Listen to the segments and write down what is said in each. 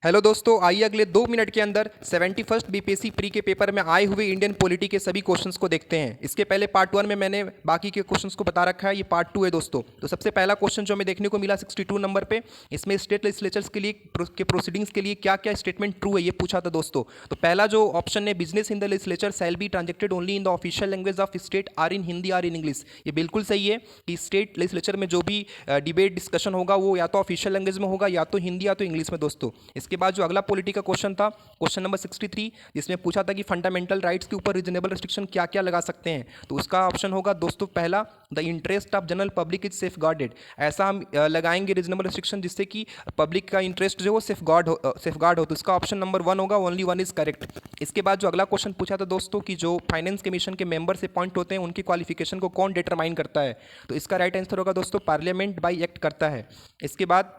Hello दोस्तों, आइए अगले 2 मिनट के अंदर 71st बीपीएससी प्री के पेपर में आए हुए इंडियन पॉलिटी के सभी क्वेश्चंस को देखते हैं। इसके पहले पार्ट 1 में मैंने बाकी के क्वेश्चंस को बता रखा है, ये पार्ट 2 है दोस्तों। तो सबसे पहला क्वेश्चन जो हमें देखने को मिला 62 नंबर पे, इसमें स्टेट लेजिस्लेचर्स के लिए प्रोसीडिंग्स के लिए क्या क्या स्टेटमेंट ट्रू है ये पूछा था दोस्तों। तो पहला जो ऑप्शन है, business in the legislature shall be transacted only in the official language of state or in Hindi or in English. ये बिल्कुल सही है कि स्टेट लेजिस्लेचर में जो भी डिबेट डिस्कशन होगा वो या तो ऑफिशियल लैंग्वेज में होगा, या तो हिंदी या तो इंग्लिश में दोस्तों। इसके बाद जो अगला पॉलिटी का क्वेश्चन था, क्वेश्चन नंबर 63, जिसमें पूछा था कि फंडामेंटल राइट्स के ऊपर रीजनेबल रिस्ट्रिक्शन क्या क्या लगा सकते हैं। तो उसका ऑप्शन होगा दोस्तों पहला, the interest of general public is safe guarded. ऐसा हम लगाएंगे रीजनेबल रिस्ट्रिक्शन जिससे कि पब्लिक का इंटरेस्ट जो है वो सेफ गार्ड हो। तो इसका ऑप्शन नंबर 1 होगा, ओनली 1 इज करेक्ट। इसके बाद जो अगला क्वेश्चन पूछा था दोस्तों कि जो फाइनेंस कमीशन के मेंबर से अपॉइंट होते हैं उनकी क्वालिफिकेशन को कौन डिटरमाइन करता है। तो इसका राइट आंसर होगा दोस्तों पार्लियामेंट बाई एक्ट करता है। इसके बाद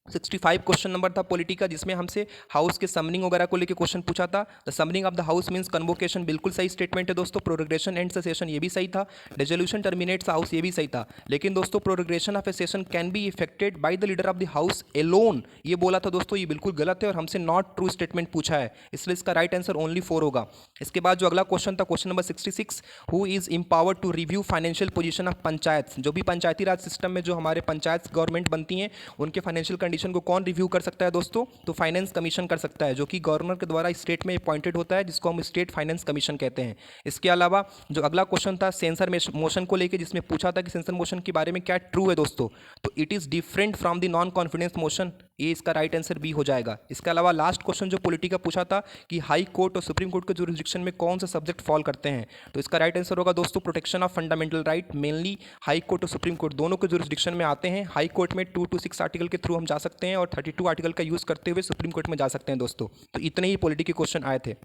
65 क्वेश्चन नंबर था पॉलिटी का, जिसमें हमसे हाउस के समनिंग वगैरह को लेकर क्वेश्चन पूछा था। The summoning of the house means convocation, बिल्कुल सही स्टेटमेंट है दोस्तों। प्रोरोगेशन एंड सेशन ये भी सही था। डिसोल्यूशन टर्मिनेट्स हाउस ये भी सही था। लेकिन दोस्तों prorogation of a session can be effected by the leader of the house alone, ये बोला था दोस्तों, ये बिल्कुल गलत है और हमसे नॉट ट्रू स्टेटमेंट पूछा है, इसलिए इसका राइट आंसर ओनली 4 होगा। इसके बाद जो अगला क्वेश्चन था, question number 66, who is empowered to review financial position of panchayat. जो भी पंचायती राज सिस्टम में जो हमारे पंचायत गवर्नमेंट बनती हैं उनके फाइनेंशियल कंडीशन को कौन रिव्यू कर सकता है दोस्तों। तो फाइनेंस कमीशन कर सकता है, जो कि गवर्नर के द्वारा स्टेट में अपॉइंटेड होता है, जिसको हम स्टेट फाइनेंस कमीशन कहते हैं। इसके अलावा जो अगला क्वेश्चन था सेंसर मोशन को लेकर, जिसमें पूछा था कि सेंसर मोशन के बारे में क्या ट्रू है दोस्तों। तो it is different from the non confidence motion, ये इसका राइट आंसर बी हो जाएगा। इसके अलावा लास्ट क्वेश्चन जो पॉलिटी का पूछा था कि हाई कोर्ट और सुप्रीम कोर्ट के जुरिस्डिक्शन में कौन सा सब्जेक्ट फॉल करते हैं। तो इसका राइट आंसर होगा दोस्तों protection of fundamental right. Mainly high court और सुप्रीम कोर्ट दोनों के जुरिस्डिक्शन में आते हैं। हाई कोर्ट में 226 आर्टिकल के थ्रू हम जा सकते हैं और 32 आर्टिकल का यूज़ करते हुए सुप्रीम कोर्ट में जा सकते हैं दोस्तों। तो इतने ही पॉलिटी के क्वेश्चन आए थे।